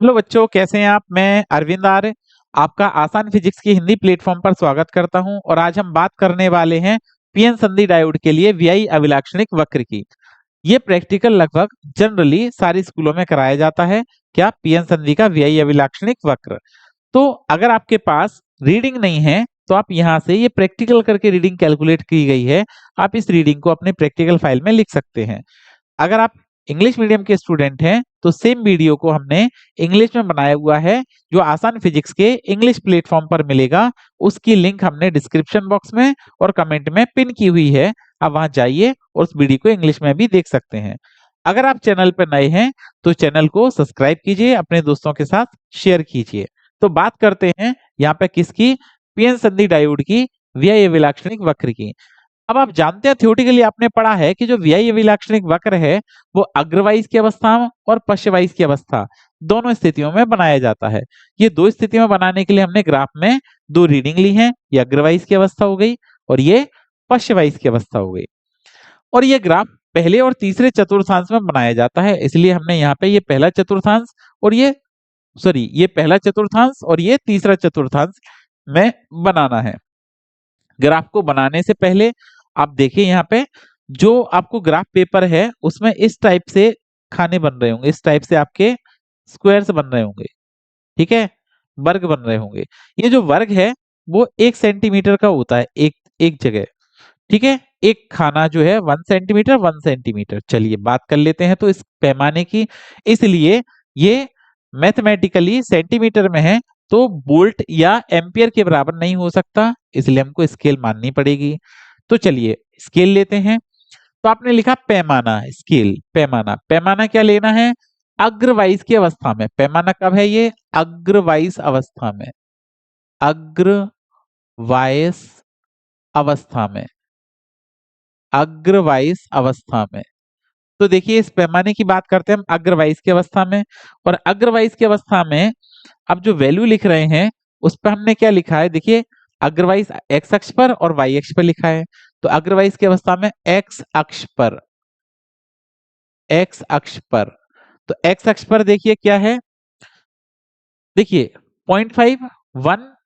Hello बच्चों, कैसे हैं आप? मैं अरविंद आर्य आपका आसान फिजिक्स की हिंदी प्लेटफॉर्म पर स्वागत करता हूं और आज हम बात करने वाले हैं पीएन संधि डायोड के लिए वीआई अभिलाक्षणिक वक्र की। ये प्रैक्टिकल लगभग जनरली सारे स्कूलों में कराया जाता है। क्या? पीएन संधि का वीआई अभिलाक्षणिक वक्र। तो अगर आपके पास रीडिंग नहीं है तो आप यहाँ से ये प्रैक्टिकल करके रीडिंग कैलकुलेट की गई है, आप इस रीडिंग को अपने प्रैक्टिकल फाइल में लिख सकते हैं। अगर आप इंग्लिश मीडियम के स्टूडेंट हैं तो सेम वीडियो को हमने इंग्लिश में बनाया हुआ है, जो आसान फिजिक्स के इंग्लिश प्लेटफॉर्म पर मिलेगा। उसकी लिंक हमने डिस्क्रिप्शन बॉक्स में और कमेंट में पिन की हुई है, आप वहां जाइए और उस वीडियो को इंग्लिश में भी देख सकते हैं। अगर आप चैनल पर नए हैं तो चैनल को सब्सक्राइब कीजिए, अपने दोस्तों के साथ शेयर कीजिए। तो बात करते हैं यहाँ पे किसकी? पीएन संधि डायोड की वीआई अभिलाक्षणिक वक्र की। अब आप जानते हैं, थ्योरेटिकली आपने पढ़ा है कि जो वीआई अभिलाक्षणिक वक्र है वो अग्रवाइज की अवस्था और पश्चवाइज की अवस्था दोनों स्थितियों में बनाया जाता है। ये दो स्थितियों में बनाने के लिए हमने ग्राफ में दो रीडिंग ली है। ये अग्रवाइज की अवस्था हो गई और ये पश्चवाइज की अवस्था हो गई। और ये ग्राफ पहले और तीसरे चतुर्थांश में बनाया जाता है, इसलिए हमने यहाँ पे ये पहला चतुर्थांश और ये पहला चतुर्थांश और ये तीसरा चतुर्थांश में बनाना है। ग्राफ को बनाने से पहले आप देखिए यहाँ पे जो आपको ग्राफ पेपर है उसमें इस टाइप से खाने बन रहे होंगे, इस टाइप से आपके स्क्वायर्स बन रहे होंगे, ठीक है, वर्ग बन रहे होंगे। ये जो वर्ग है वो 1 सेंटीमीटर का होता है, एक एक जगह, ठीक है। एक खाना जो है 1 सेंटीमीटर 1 सेंटीमीटर। चलिए बात कर लेते हैं तो इस पैमाने की, इसलिए ये मैथमेटिकली सेंटीमीटर में है तो वोल्ट या एम्पियर के बराबर नहीं हो सकता, इसलिए हमको स्केल माननी पड़ेगी। तो चलिए स्केल लेते हैं। तो आपने लिखा पैमाना, स्केल, पैमाना। पैमाना क्या लेना है? अग्रवाइज की अवस्था में। पैमाना कब है? ये अग्रवाइज अवस्था में, अग्रवाइज अवस्था में, अग्रवाइज अवस्था में। तो देखिए इस पैमाने की बात करते हैं हम अग्रवाइज की अवस्था में। और अग्रवाइज की अवस्था में अब जो वैल्यू लिख रहे हैं उस पर हमने क्या लिखा है? देखिए अग्रवाइज एक्स अक्ष पर और वाई अक्ष पर लिखा है। तो अग्रवाइज की अवस्था में एक्स अक्ष पर, एक्स अक्ष पर, तो एक्स अक्ष पर देखिए क्या है? देखिए 0.5,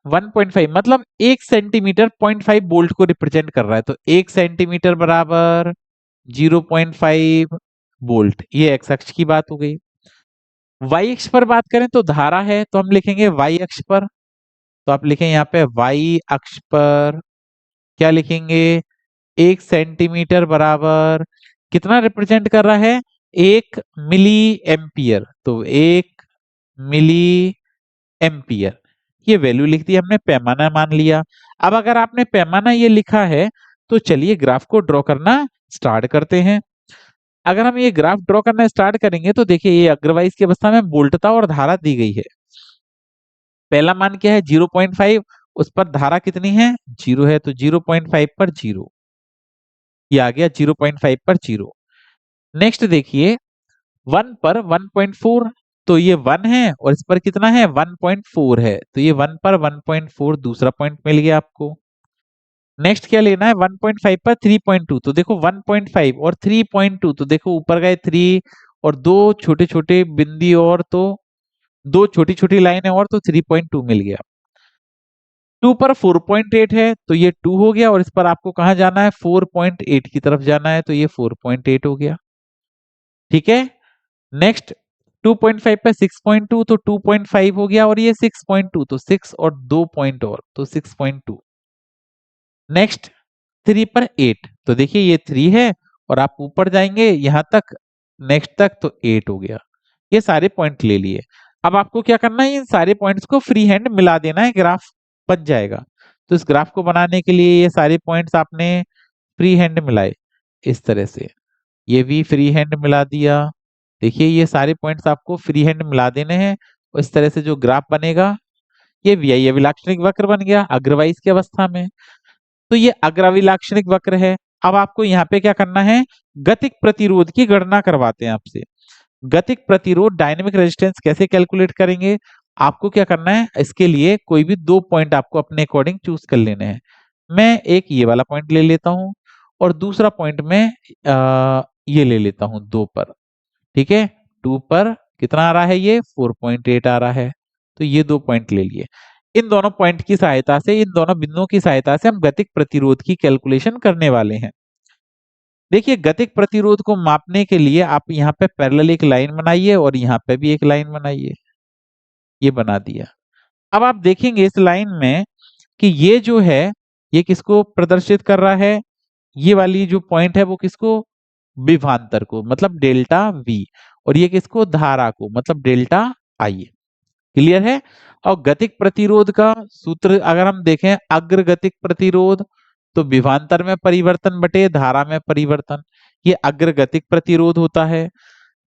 1.5 मतलब 1 सेंटीमीटर 0.5 वोल्ट को रिप्रेजेंट कर रहा है। तो 1 सेंटीमीटर बराबर 0.5 वोल्ट, ये एक्स अक्ष की बात हो गई। वाई अक्ष पर बात करें तो धारा है तो हम लिखेंगे वाई अक्ष पर। तो आप लिखें यहाँ पे वाई अक्ष पर क्या लिखेंगे? 1 सेंटीमीटर बराबर कितना रिप्रेजेंट कर रहा है? 1 मिली एम्पियर। तो 1 मिली एम्पियर, ये वैल्यू लिख दी हमने, पैमाना मान लिया। अब अगर आपने पैमाना ये लिखा है तो चलिए ग्राफ को ड्रॉ करना स्टार्ट करते हैं। अगर हम ये ग्राफ ड्रॉ करना स्टार्ट करेंगे तो देखिए ये अग्रवाइज की अवस्था में वोल्टता और धारा दी गई है। पहला मान क्या है? 0.5, उस पर धारा कितनी है? 0 है, तो 0.5 पर 0, ये आ गया 0.5 पर 0। नेक्स्ट देखिए 1 पर 1.4, तो ये 1 है और इस पर कितना है? 1.4 है, तो ये 1 पर 1.4 दूसरा पॉइंट मिल गया आपको। नेक्स्ट क्या लेना है? 1.5 पर 3.2, तो देखो 1.5 और 3.2, तो देखो ऊपर गए 3 और दो छोटे छोटे बिंदी और तो दो छोटी छोटी लाइनें और तो 3.2 मिल गया। 2 पर 4.8 है तो ये 2 हो गया और इस पर आपको कहां जाना है? 4.8 की तरफ जाना है, तो ये 4.8 हो गया, ठीक है। नेक्स्ट 2.5 पे 6.2, तो 2.5 हो गया और ये 6.2, तो 6 और 2 पॉइंट और तो 6.2। नेक्स्ट 3 पर 8, तो देखिए ये 3 है और आप ऊपर जाएंगे यहां तक, नेक्स्ट तक, तो 8 हो गया। ये सारे पॉइंट ले लिए। अब आपको क्या करना है? इन सारे पॉइंट्स को फ्री हैंड मिला देना है, ग्राफ बन जाएगा। तो इस ग्राफ को बनाने के लिए ये सारे पॉइंट्स आपने फ्री हैंड मिलाए इस तरह से, ये भी फ्री हैंड मिला दिया। देखिए ये सारे पॉइंट्स आपको फ्री हैंड मिला देने हैं। इस तरह से जो ग्राफ बनेगा ये वीआई अभिलाक्षणिक वक्र बन गया अग्रवाइज की अवस्था में। तो ये अग्राभिलाक्षणिक वक्र है। अब आपको यहाँ पे क्या करना है? गतिक प्रतिरोध की गणना करवाते हैं आपसे। गतिक प्रतिरोध, डायनेमिक रेजिस्टेंस कैसे कैलकुलेट करेंगे? आपको क्या करना है? इसके लिए कोई भी दो पॉइंट आपको अपने अकॉर्डिंग चूज कर लेने हैं। मैं एक ये वाला पॉइंट ले लेता हूं और दूसरा पॉइंट में ये ले लेता हूं 2 पर, ठीक है, 2 पर कितना आ रहा है ये 4.8 आ रहा है। तो ये 2 पॉइंट ले लिए। इन दोनों पॉइंट की सहायता से, इन दोनों बिंदुओं की सहायता से हम गतिक प्रतिरोध की कैलकुलेशन करने वाले हैं। देखिए गतिक प्रतिरोध को मापने के लिए आप यहाँ पे पैरेलल एक लाइन बनाइए और यहाँ पे भी एक लाइन बनाइए। ये बना दिया। अब आप देखेंगे इस लाइन में कि ये जो है ये किसको प्रदर्शित कर रहा है, ये वाली जो पॉइंट है वो किसको, विभवांतर को, मतलब डेल्टा वी, और ये किसको, धारा को, मतलब डेल्टा आई। क्लियर है। और गतिक प्रतिरोध का सूत्र अगर हम देखें, अग्रगतिक प्रतिरोध तो विभवांतर में परिवर्तन बटे धारा में परिवर्तन, ये अग्रगतिक प्रतिरोध होता है।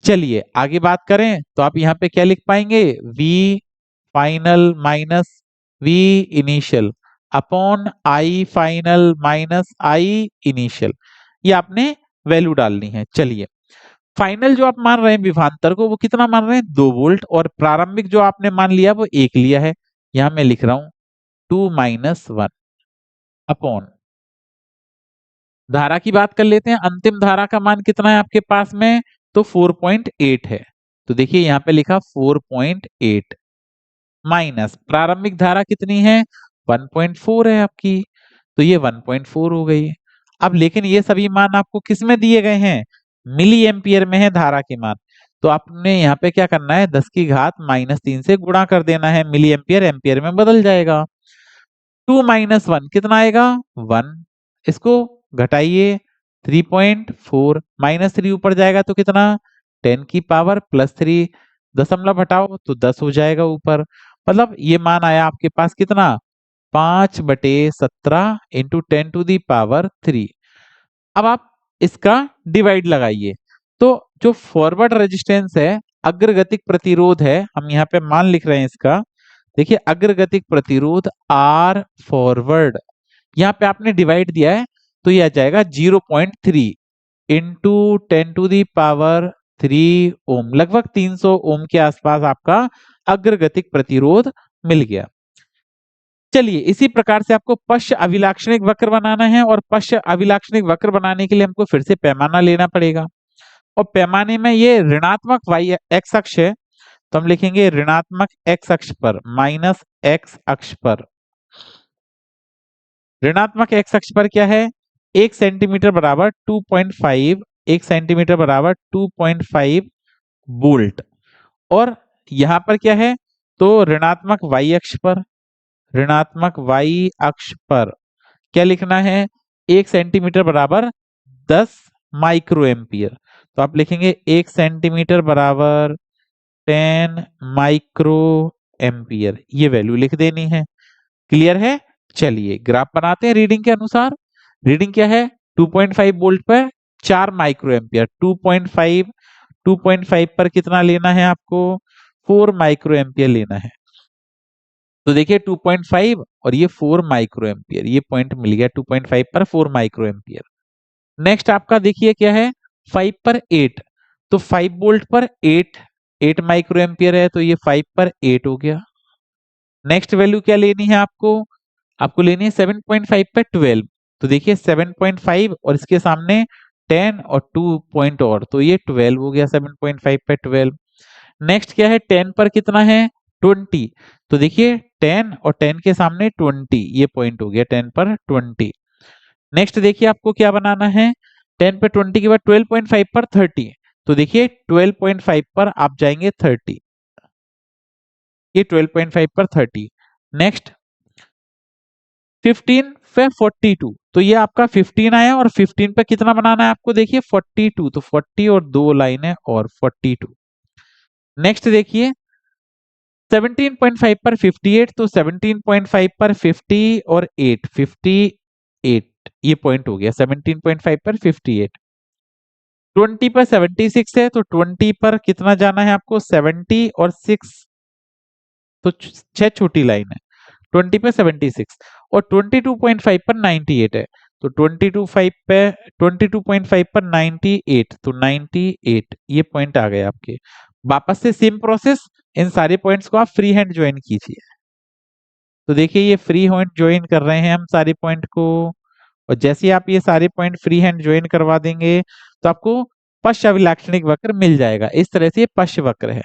चलिए आगे बात करें तो आप यहाँ पे क्या लिख पाएंगे, V final minus V initial upon I final minus I initial, ये आपने वैल्यू डालनी है। चलिए फाइनल जो आप मान रहे हैं विभवांतर को वो कितना मान रहे हैं, 2 वोल्ट, और प्रारंभिक जो आपने मान लिया वो 1 लिया है, यहां मैं लिख रहा हूं 2 माइनस 1 अपॉन, धारा की बात कर लेते हैं, अंतिम धारा का मान कितना है आपके पास में, तो 4.8 है। तो देखिए यहां पे लिखा 4.8 माइनस प्रारंभिक धारा कितनी है, 1.4 है आपकी, तो ये 1.4 हो गई। अब लेकिन ये सभी मान आपको किस में दिए गए हैं, मिली एम्पियर में है धारा के मान। तो आपने यहाँ पे क्या करना है, 10 की घात -3 से गुणा कर देना है, मिली एम्पियर एम्पियर में बदल जाएगा। 2 माइनस 1 कितना आएगा, 1, इसको घटाइए 3.4, -3 ऊपर जाएगा तो कितना, 10 की पावर +3, दशमलव हटाओ तो 10 हो जाएगा ऊपर, मतलब ये मान आया आपके पास कितना, 5/17 इंटू 10⁻3। अब आप इसका डिवाइड लगाइए, तो जो फॉरवर्ड रेजिस्टेंस है, अग्रगतिक प्रतिरोध है, हम यहाँ पे मान लिख रहे हैं इसका, देखिए अग्रगतिक प्रतिरोध R फॉरवर्ड, यहाँ पे आपने डिवाइड दिया है तो ये आ जाएगा 0.3 इंटू 10⁻3 ओम, लगभग 300 ओम के आसपास आपका अग्रगतिक प्रतिरोध मिल गया। चलिए इसी प्रकार से आपको पश्च अभिलाक्षणिक वक्र बनाना है, और पश्च अभिलाक्षणिक वक्र बनाने के लिए हमको फिर से पैमाना लेना पड़ेगा, और पैमाने में ये ऋणात्मक y x अक्ष है, तो हम लिखेंगे ऋणात्मक x अक्ष पर माइनस x अक्ष पर, ऋणात्मक x अक्ष पर क्या है, 1 सेंटीमीटर बराबर 2.5, 1 सेंटीमीटर बराबर 2.5 वोल्ट, और यहां पर क्या है, तो ऋणात्मक y अक्ष पर, ऋणात्मक y अक्ष पर क्या लिखना है, 1 सेंटीमीटर बराबर 10 माइक्रो एम्पियर, तो आप लिखेंगे 1 सेंटीमीटर बराबर 10 माइक्रो एम्पियर, ये वैल्यू लिख देनी है। क्लियर है। चलिए ग्राफ बनाते हैं रीडिंग के अनुसार। रीडिंग क्या है, 2.5 वोल्ट पर 4 माइक्रो एम्पियर, 2.5 पर कितना लेना है आपको, 4 माइक्रो एम्पियर लेना है। तो देखिए 2.5 और ये 4 माइक्रो एम्पियर, ये पॉइंट मिल गया, 2.5 पर 4 माइक्रो एम्पियर। नेक्स्ट आपका देखिए क्या है, 5 पर 8, तो 5 वोल्ट पर 8 माइक्रो एम्पियर है, तो ये 5 पर 8 हो गया। नेक्स्ट वैल्यू क्या लेनी है आपको, आपको लेनी है 7.5 पर 12, तो देखिए 7.5 और इसके सामने 10 और 2 पॉइंट और, तो ये 12 हो गया 7.5 पर 12। नेक्स्ट क्या है, 10 पर कितना है, 20, तो देखिए 10 और 10 के सामने 20, ये पॉइंट हो गया 10 पर 20। नेक्स्ट देखिए आपको क्या बनाना है, 10 पर 20 के बाद 12.5 पर 30, तो देखिए 12.5 पर आप जाएंगे 30, ये 12.5 पर 30। नेक्स्ट 15 पे 42, तो ये आपका 15 आया, और 15 पे कितना बनाना है आपको, देखिए 42, तो 40 और 2 लाइन है और 42। नेक्स्ट देखिए 17.5 पर 58, तो 17.5 पर 50 और 8, 58, ये पॉइंट हो गया 17.5 पर 58। 20 पर 76 है, तो 20 पर कितना जाना है आपको, 70 और 6, तो 6 छोटी लाइन है, 20 पे 76, और 22.5 पर 98 है, तो 22.5 पर 98, तो 98, ये पॉइंट आ गए आपके। वापस से सेम प्रोसेस, इन सारे पॉइंट्स को आप फ्री हैंड ज्वाइन कीजिए। तो देखिए ये फ्री हैंड ज्वाइन कर रहे हैं हम सारे पॉइंट को, और जैसे ही आप ये सारे पॉइंट फ्री हैंड ज्वाइन करवा देंगे तो आपको पश्च अभिलाक्षणिक वक्र मिल जाएगा। इस तरह से ये पश्च वक्र है।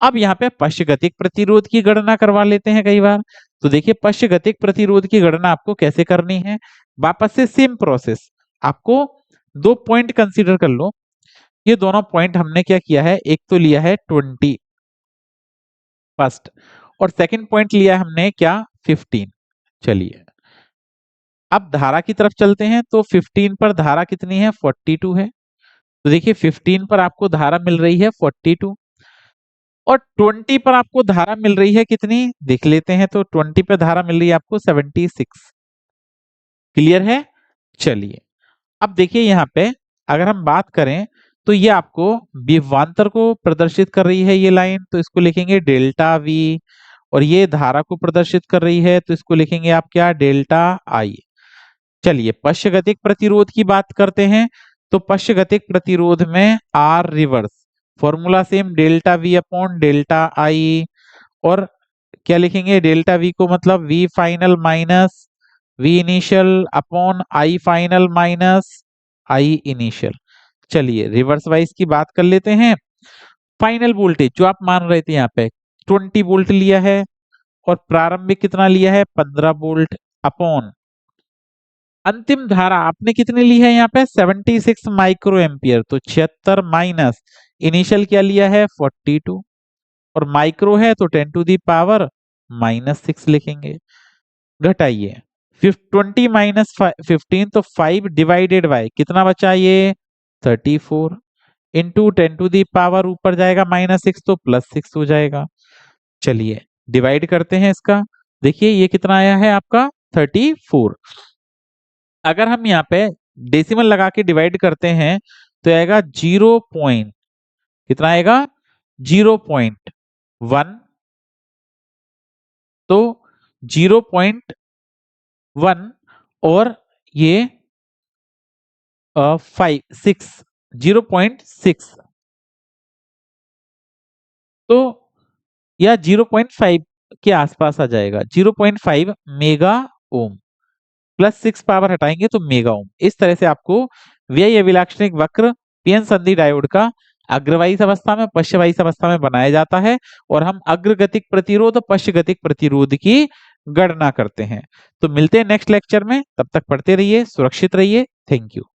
अब यहाँ पे पश्चगतिक प्रतिरोध की गणना करवा लेते हैं कई बार। तो देखिए पश्चगतिक प्रतिरोध की गणना आपको कैसे करनी है, वापस से सेम प्रोसेस। आपको 2 पॉइंट कंसीडर कर लो। ये दोनों पॉइंट हमने क्या किया है, एक तो लिया है 20 फर्स्ट और सेकंड पॉइंट लिया है हमने क्या 15। चलिए अब धारा की तरफ चलते हैं। तो 15 पर धारा कितनी है 42 है। तो देखिए 15 पर आपको धारा मिल रही है 42 और 20 पर आपको धारा मिल रही है कितनी देख लेते हैं। तो 20 पे धारा मिल रही है आपको 76। क्लियर है। चलिए अब देखिए यहाँ पे अगर हम बात करें तो ये आपको विभवांतर को प्रदर्शित कर रही है ये लाइन, तो इसको लिखेंगे डेल्टा वी। और ये धारा को प्रदर्शित कर रही है तो इसको लिखेंगे आप क्या डेल्टा आई। चलिए पश्चगतिक प्रतिरोध की बात करते हैं। तो पश्चगतिक प्रतिरोध में R reverse formula same delta V upon delta I. और क्या लिखेंगे डेल्टा वी को मतलब V final minus V initial upon I final minus I initial. चलिए रिवर्स वाइज की बात कर लेते हैं। फाइनल वोल्टेज जो आप मान रहे थे यहाँ पे 20 वोल्ट लिया है और प्रारंभिक कितना लिया है 15 वोल्ट अपॉन अंतिम धारा आपने कितनी ली है यहाँ पे 76 माइक्रो एम्पियर। तो 76 माइनस इनिशियल क्या लिया है 42 और माइक्रो है तो 10 टू दी पावर -6 लिखेंगे। घटाइए 20 माइनस 15 तो 5 डिवाइडेड बाय कितना बचा ये 34 इंटू 10 टू दी पावर ऊपर जाएगा -6 तो +6 हो जाएगा। चलिए डिवाइड करते हैं इसका। देखिए ये कितना आया है आपका 34। अगर हम यहाँ पे डेसिमल लगा के डिवाइड करते हैं तो आएगा 0 पॉइंट कितना आएगा 0.1। तो 0.1 और ये 0.6 तो या 0.5 के आसपास आ जाएगा 0.5 मेगा ओम। +6 पावर हटाएंगे तो मेगा ओम। इस तरह से आपको व्यय अभिलाक्षणिक वक्र पीएन संधि डायोड का अग्रवाइस अवस्था में पश्चवाइस अवस्था में बनाया जाता है और हम अग्रगतिक प्रतिरोध और पश्चगतिक प्रतिरोध की गणना करते हैं। तो मिलते हैं नेक्स्ट लेक्चर में, तब तक पढ़ते रहिए, सुरक्षित रहिए। Thank you.